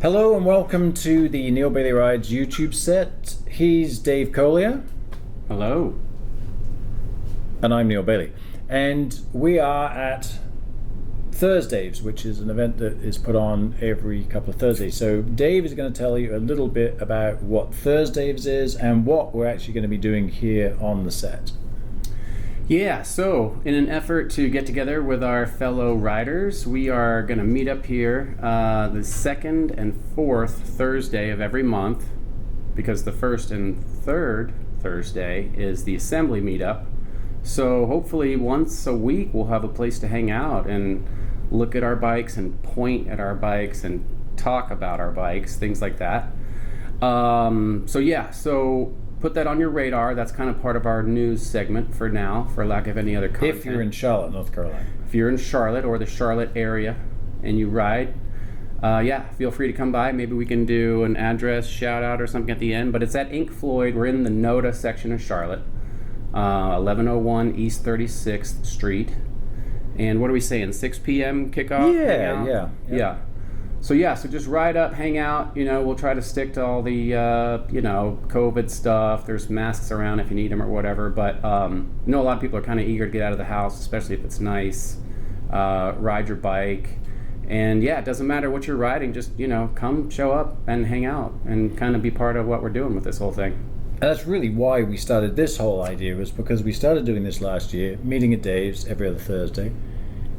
Hello and welcome to the Neale Bayly Rides YouTube set. He's Dave Collier. Hello. And I'm Neale Bayly. And we are at Thursdays, which is an event that is put on every couple of Thursdays. So Dave is going to tell you a little bit about what Thursdays is and what we're actually going to be doing here on the set. Yeah, so in an effort to get together with our fellow riders, we are going to meet up here the second and fourth Thursday of every month, because the first and third Thursday is the assembly meetup. So hopefully once a week we'll have a place to hang out and look at our bikes and point at our bikes and talk about our bikes, things like that. So put that on your radar. That's kind of part of our news segment for now, for lack of any other content. If you're in Charlotte, North Carolina. If you're in Charlotte or the Charlotte area and you ride, feel free to come by. Maybe we can do an address shout out or something at the end. But it's at Ink Floyd. We're in the NOTA section of Charlotte, 1101 East 36th Street. And what are we saying? 6 p.m. kickoff? Yeah. So just ride up, hang out. We'll try to stick to all the, COVID stuff. There's masks around if you need them or whatever. But I know a lot of people are kind of eager to get out of the house, especially if it's nice. Ride your bike. And it doesn't matter what you're riding. Just, come, show up, and hang out, and kind of be part of what we're doing with this whole thing. And that's really why we started this whole idea, was because we started doing this last year, meeting at Dave's every other Thursday.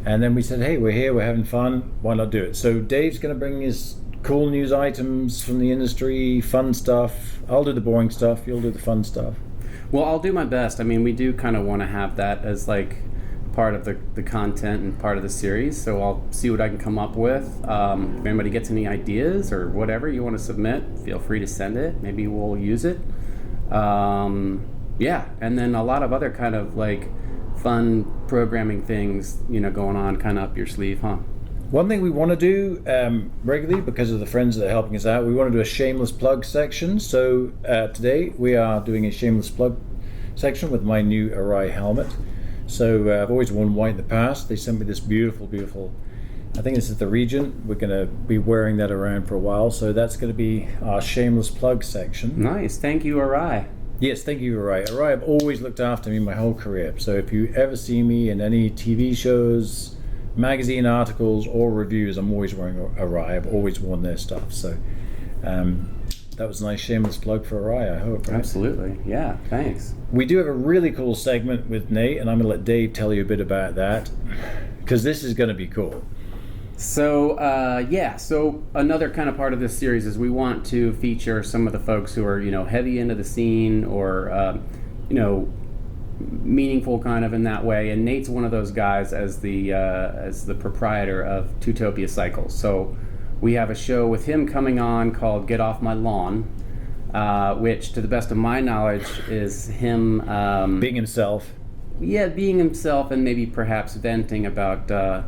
And then we said, hey, we're here, we're having fun, why not do it? So Dave's going to bring his cool news items from the industry, fun stuff. I'll do the boring stuff, you'll do the fun stuff. Well, I'll do my best. I mean, we do kind of want to have that as like part of the content and part of the series. So I'll see what I can come up with. If anybody gets any ideas or whatever you want to submit, feel free to send it. Maybe we'll use it. And then a lot of other kind of like fun programming things, going on kind of up your sleeve, huh? One thing we want to do regularly, because of the friends that are helping us out, we want to do a shameless plug section. So today we are doing a shameless plug section with my new Arai helmet. So I've always worn white in the past. They sent me this beautiful, I think this is the Regent. We're going to be wearing that around for a while. So that's going to be our shameless plug section. Nice. Thank you, Arai. Yes, thank you, Arai. Arai have always looked after me my whole career. So if you ever see me in any TV shows, magazine articles, or reviews, I'm always wearing Arai. I've always worn their stuff. So that was a nice shameless plug for Arai, I hope. Right? Absolutely. Yeah, thanks. We do have a really cool segment with Nate, and I'm going to let Dave tell you a bit about that, because this is going to be cool. So another kind of part of this series is we want to feature some of the folks who are, heavy into the scene or, meaningful kind of in that way. And Nate's one of those guys as the proprietor of Tutopia Cycles. So we have a show with him coming on called Get Off My Lawn, which to the best of my knowledge is him... being himself. Yeah, being himself, and maybe perhaps venting about...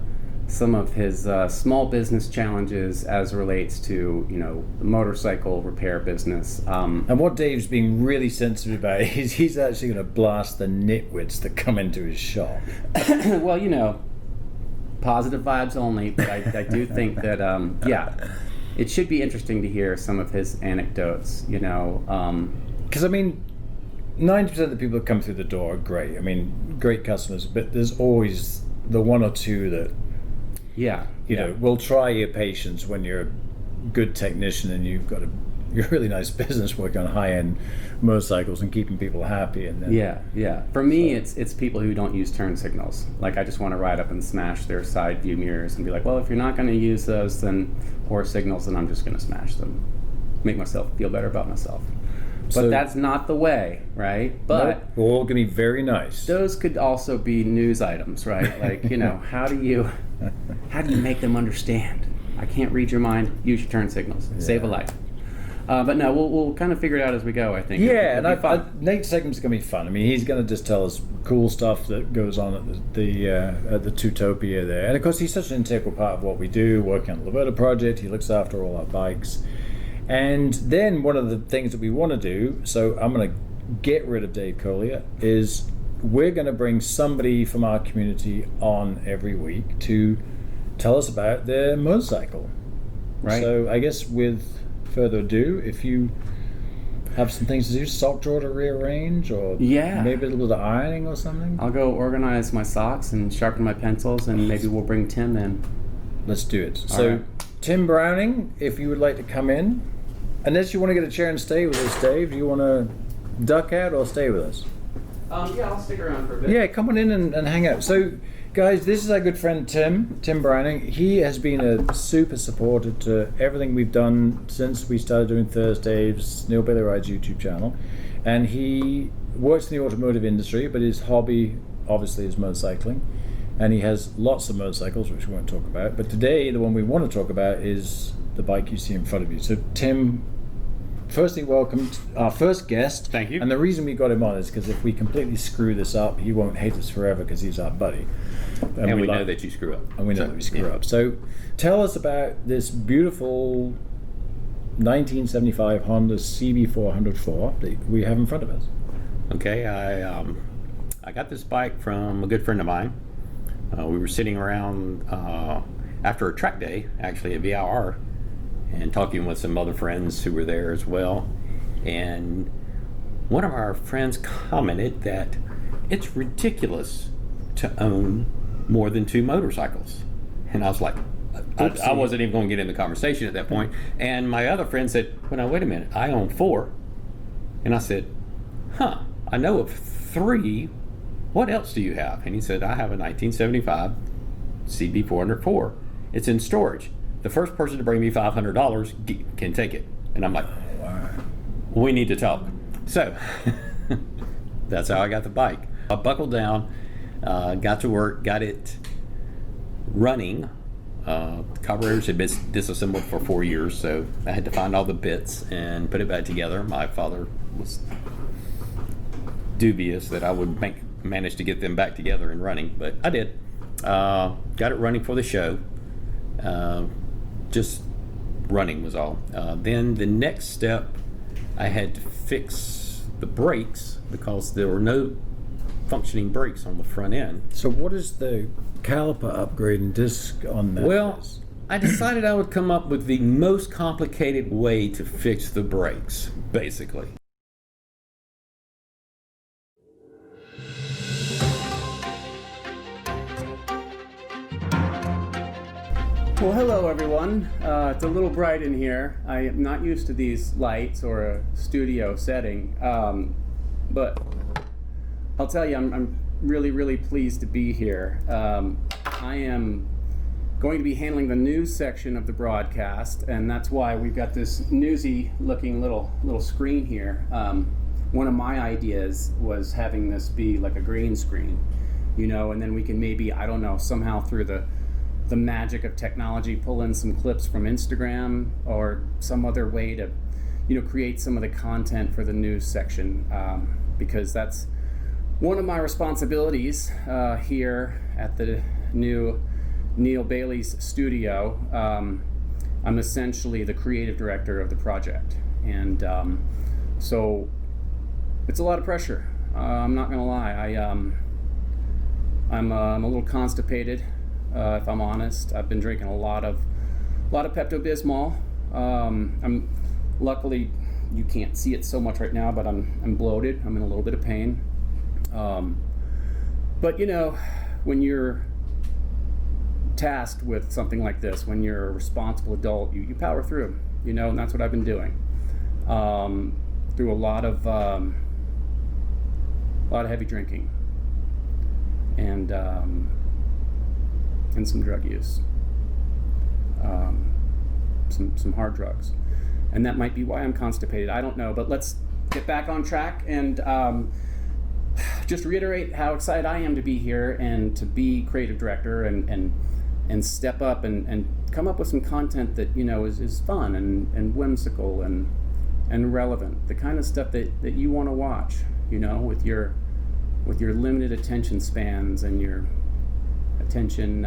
some of his small business challenges as relates to, the motorcycle repair business. And what Dave's being really sensitive about is he's actually going to blast the nitwits that come into his shop. Well, positive vibes only, but I do think that, it should be interesting to hear some of his anecdotes, Because, 90% of the people that come through the door are great. Great customers, but there's always the one or two that... we'll try your patience when you're a good technician and you've got a really nice business working on high-end motorcycles and keeping people happy. And then, For me, it's people who don't use turn signals. Like, I just want to ride up and smash their side view mirrors and be like, well, if you're not going to use those or signals, then I'm just going to smash them. Make myself feel better about myself. But that's not the way, right? But we're all going to be very nice. Those could also be news items, right? Like, how do you make them understand? I can't read your mind. Use your turn signals. Save a life. But no, we'll kind of figure it out as we go, I think. Yeah, and Nate's segment's going to be fun. He's going to just tell us cool stuff that goes on at the Tutopia there. And of course, he's such an integral part of what we do, working on the Roberta project. He looks after all our bikes. And then one of the things that we want to do, so I'm going to get rid of Dave Collier, is we're going to bring somebody from our community on every week to tell us about their motorcycle. Right. So I guess with further ado, if you have some things to do, sock drawer to rearrange, or Yeah. maybe a little bit of ironing or something. I'll go organize my socks and sharpen my pencils, and maybe we'll bring Tim in. Let's do it. All So right. Tim Browning, if you would like to come in, unless you want to get a chair and stay with us, Dave, do you want to duck out or stay with us? Yeah, I'll stick around for a bit. Yeah, come on in and hang out. So, guys, this is our good friend Tim Browning. He has been a super supporter to everything we've done since we started doing Thursdays, Neale Bayly Rides YouTube channel. And he works in the automotive industry, but his hobby, obviously, is motorcycling. And he has lots of motorcycles, which we won't talk about. But today, the one we want to talk about is the bike you see in front of you. So, Tim, firstly, welcome to our first guest. Thank you. And the reason we got him on is because if we completely screw this up, he won't hate us forever because he's our buddy. And we know that you screw up. And we know that we screw up. So tell us about this beautiful 1975 Honda CB404 that we have in front of us. Okay, I got this bike from a good friend of mine. We were sitting around after a track day, actually at VIR, and talking with some other friends who were there as well. And one of our friends commented that it's ridiculous to own more than 2 motorcycles. And I was like, I wasn't even going to get in the conversation at that point. And my other friend said, well, now, wait a minute, I own 4. And I said, I know of 3. What else do you have? And he said, I have a 1975 CB404. It's in storage. The first person to bring me $500 can take it. And I'm like, Wow. we need to talk. So that's how I got the bike. I buckled down, got to work, got it running. The carburetors had been disassembled for 4 years, so I had to find all the bits and put it back together. My father was dubious that I would manage to get them back together and running, but I did. Got it running for the show. Just running was all. Then the next step, I had to fix the brakes because there were no functioning brakes on the front end. So what is the caliper upgrade and disc on that? Well, I decided I would come up with the most complicated way to fix the brakes, basically. Well, hello everyone. It's a little bright in here. I am not used to these lights or a studio setting, but I'll tell you, I'm really, really pleased to be here. I am going to be handling the news section of the broadcast, and that's why we've got this newsy-looking little screen here. One of my ideas was having this be like a green screen, and then we can maybe, I don't know, somehow through the magic of technology, pull in some clips from Instagram or some other way to, create some of the content for the news section, because that's one of my responsibilities here at the new Neale Bayly's studio. I'm essentially the creative director of the project, and so it's a lot of pressure. I'm not gonna lie. I'm a little constipated. If I'm honest, I've been drinking a lot of Pepto-Bismol. I'm luckily you can't see it so much right now, but I'm bloated. I'm in a little bit of pain. But when you're tasked with something like this, when you're a responsible adult, you power through. And that's what I've been doing. Through a lot of heavy drinking and some drug use, some hard drugs, and that might be why I'm constipated. I don't know, but let's get back on track and just reiterate how excited I am to be here and to be creative director and step up and come up with some content that is fun and whimsical and relevant, the kind of stuff that you want to watch, with your limited attention spans and your attention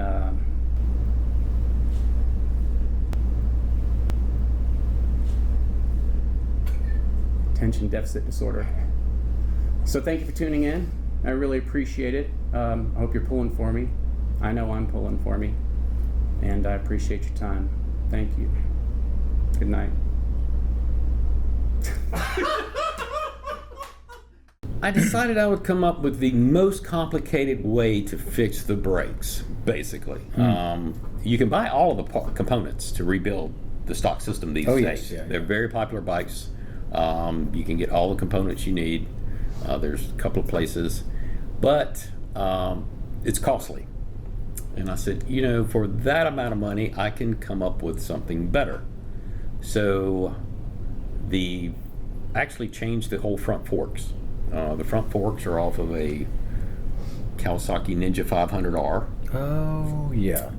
attention deficit disorder. So thank you for tuning in. I really appreciate it. I hope you're pulling for me. I know I'm pulling for me, and I appreciate your time. Thank you. Good night. I decided I would come up with the most complicated way to fix the brakes, basically. You can buy all of the components to rebuild the stock system these days. Yes, They're very popular bikes. You can get all the components you need. There's a couple of places, but it's costly. And I said, for that amount of money, I can come up with something better. So actually changed the whole front forks. The front forks are off of a Kawasaki Ninja 500R. Oh, yeah.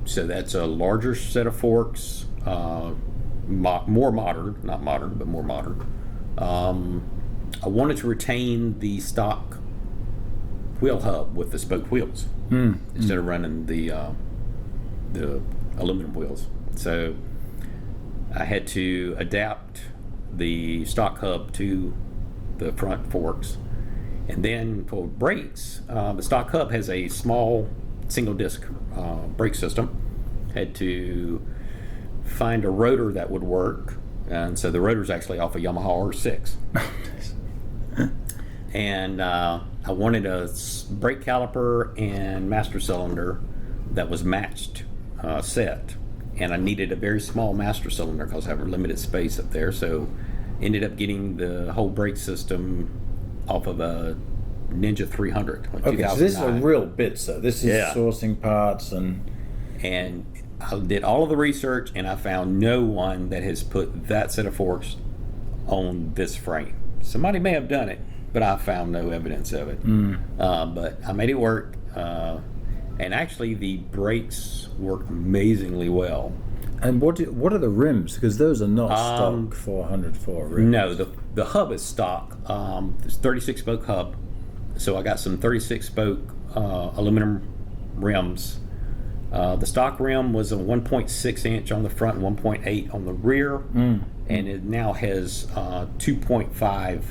So that's a larger set of forks, more modern, not modern, but more modern. I wanted to retain the stock wheel hub with the spoked wheels instead of running the aluminum wheels. So I had to adapt the stock hub to the front forks. And then for brakes, the stock hub has a small single disc brake system. Had to find a rotor that would work, and so the rotor's actually off a Yamaha R6. And I wanted a brake caliper and master cylinder that was matched set, and I needed a very small master cylinder because I have a limited space up there. So ended up getting the whole brake system off of a Ninja 300. Okay, so this is a real bit, so this is sourcing parts and I did all of the research, and I found no one that has put that set of forks on this frame. Somebody may have done it, but I found no evidence of it. But I made it work, and actually the brakes work amazingly well. And what are the rims? Because those are not stock 404 rims. No, the hub is stock. It's 36 spoke hub. So I got some 36 spoke aluminum rims. The stock rim was a 1.6 inch on the front, 1.8 on the rear, and it now has 2.5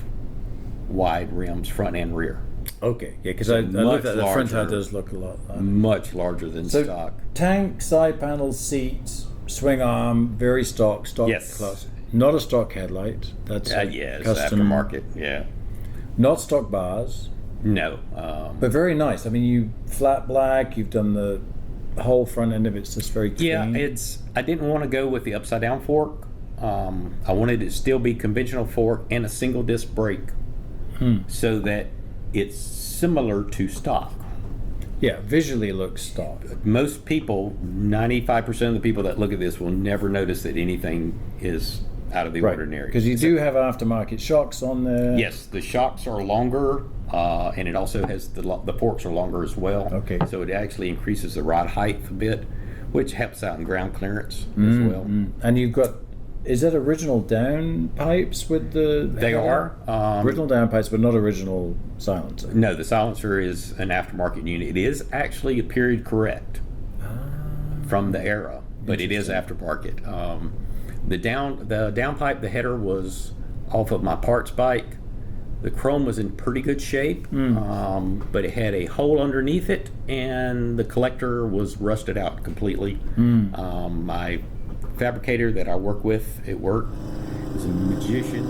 wide rims, front and rear. Okay, yeah, because I looked at the front end, does look a lot much larger than stock. Tank, side panels, seats, swing arm, very stock Yes. class. Not a stock headlight. That's it's custom aftermarket. Yeah. Not stock bars. No. But very nice. I mean, you flat black. You've done the whole front end of it's just very clean. Yeah, I didn't want to go with the upside down fork. I wanted it to still be conventional fork and a single disc brake, so that it's similar to stock. Yeah, visually looks stock. Most people, 95% of the people that look at this will never notice that anything is out of the ordinary. Because you do have aftermarket shocks on there. Yes, the shocks are longer, and it also has the forks are longer as well. Okay. So it actually increases the ride height a bit, which helps out in ground clearance as well. And you've got, is that original down pipes with the They are. original down pipes, but not original silencer. No, the silencer is an aftermarket unit. It is actually a period correct from the era, but it is aftermarket. The downpipe, the header was off of my parts bike. The chrome was in pretty good shape, but it had a hole underneath it, and the collector was rusted out completely. My fabricator that I work with at work is a magician.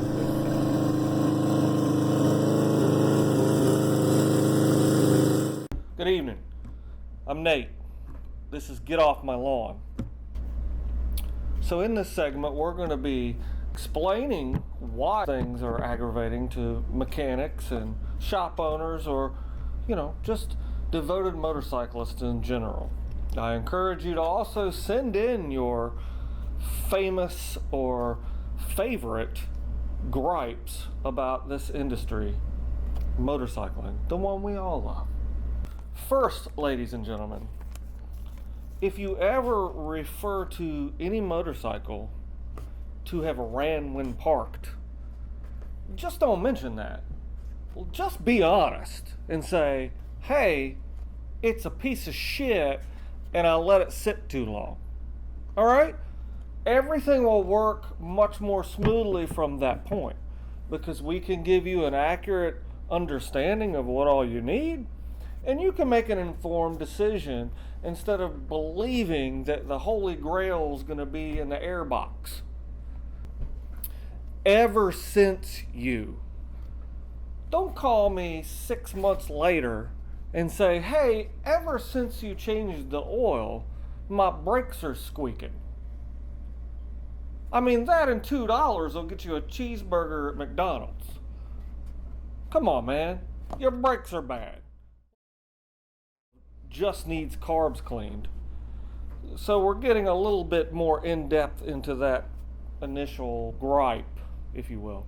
Good evening. I'm Nate. This is Get Off My Lawn. So in this segment, we're going to be explaining why things are aggravating to mechanics and shop owners, or, just devoted motorcyclists in general. I encourage you to also send in your famous or favorite gripes about this industry, motorcycling, the one we all love. First, ladies and gentlemen, if you ever refer to any motorcycle to have ran when parked, just don't mention that. Well, just be honest and say, hey, it's a piece of shit and I let it sit too long. All right? Everything will work much more smoothly from that point, because we can give you an accurate understanding of what all you need, And you can make an informed decision instead of believing that the Holy Grail is going to be in the air box. Ever since you. Don't call me 6 months later and say, hey, ever since you changed the oil, my brakes are squeaking. I mean, that and $2 will get you a cheeseburger at McDonald's. Come on, man. Your brakes are bad. Just needs carbs cleaned. So we're getting a little bit more in-depth into that initial gripe, if you will.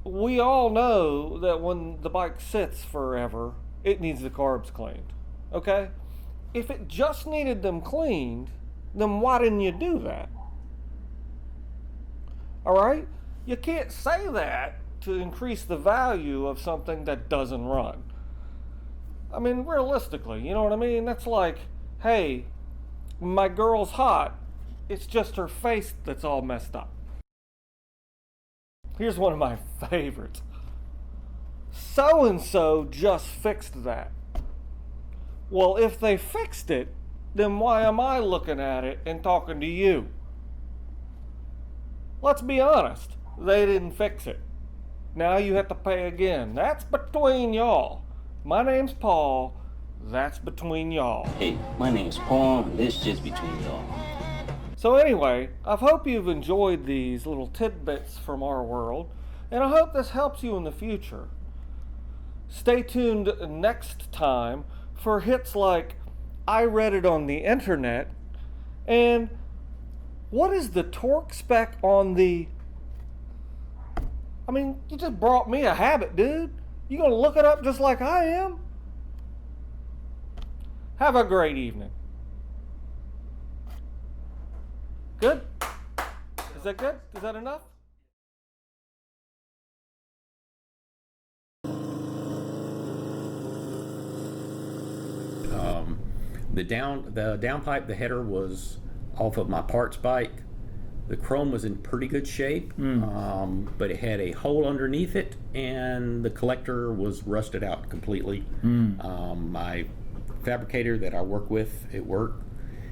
We all know that when the bike sits forever, it needs the carbs cleaned. Okay? If it just needed them cleaned, then why didn't you do that? Alright? You can't say that to increase the value of something that doesn't run. I mean, realistically, you know what I mean? That's like, hey, my girl's hot, it's just her face that's all messed up. Here's one of my favorites. So-and-so just fixed that. Well, if they fixed it, then why am I looking at it and talking to you? Let's be honest, they didn't fix it. Now you have to pay again. That's between y'all. My name's Paul. That's between y'all. Hey, my name's Paul, and this is just between y'all. So anyway, I hope you've enjoyed these little tidbits from our world, and I hope this helps you in the future. Stay tuned next time for hits like I read it on the internet, and what is the torque spec on the... I mean, you just brought me a habit, dude. You gonna look it up just like I am? Have a great evening. Good? Is that good? Is that enough? The downpipe, the header was off of my parts bike. The chrome was in pretty good shape, but it had a hole underneath it, and the collector was rusted out completely. My fabricator that I work with at work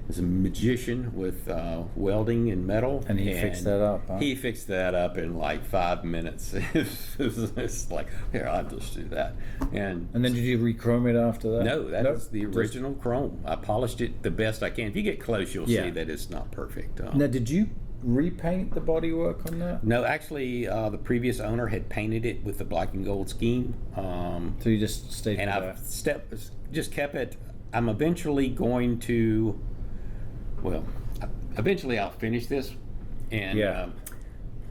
is a magician with welding and metal. And he fixed that up, huh? He fixed that up in like 5 minutes. It's like, here, I'll just do that. And then did you re-chrome it after that? no, that is the original chrome. I polished it the best I can. If you get close, you'll see that it's not perfect. Now, did you repaint the bodywork on that? No, actually, the previous owner had painted it with the black and gold scheme. So you just stayed And with I've that? just kept it. I'm eventually going to, eventually I'll finish this, and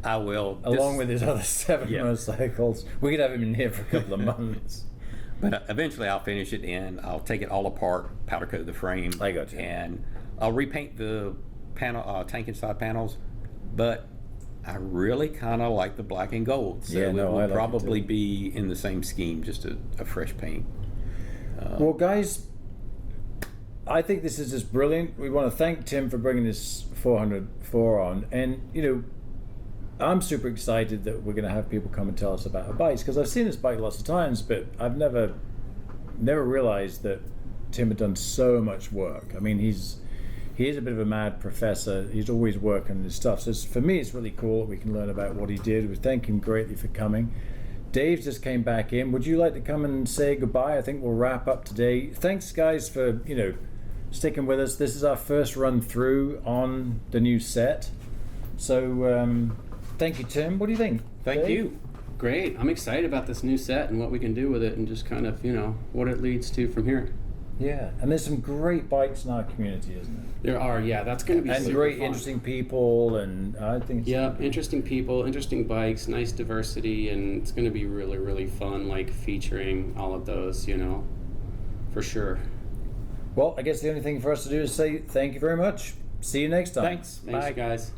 I will. Along with his other 7 Yeah. motorcycles. We could have him in here for a couple of months. But eventually I'll finish it, and I'll take it all apart, powder coat the frame. I got you. And I'll repaint the panel, tank and side panels, but I really kind of like the black and gold. So it I will like it probably too. be in the same scheme, just a fresh paint. Well, guys, I think this is just brilliant. We want to thank Tim for bringing this 404 on. And, you know, I'm super excited that we're going to have people come and tell us about our bikes, because I've seen this bike lots of times, but I've never realized that Tim had done so much work. I mean, he is a bit of a mad professor. He's always working on his stuff. So for me, it's really cool that we can learn about what he did. We thank him greatly for coming. Dave just came back in. Would you like to come and say goodbye? I think we'll wrap up today. Thanks, guys, for, you know, sticking with us. This is our first run through on the new set. So thank you, Tim. What do you think? Thank Dave? you. Great. I'm excited about this new set and what we can do with it, and just kind of, you know, what it leads to from here. Yeah, and there's some great bikes in our community, isn't there? There are, yeah, that's going to be And super great, fun. interesting people, and I think it's Yeah, interesting people, interesting bikes, nice diversity, and it's going to be really, really fun, like featuring all of those, you know, for sure. Well, I guess the only thing for us to do is say thank you very much. See you next time. Thanks. Thanks, Bye. guys.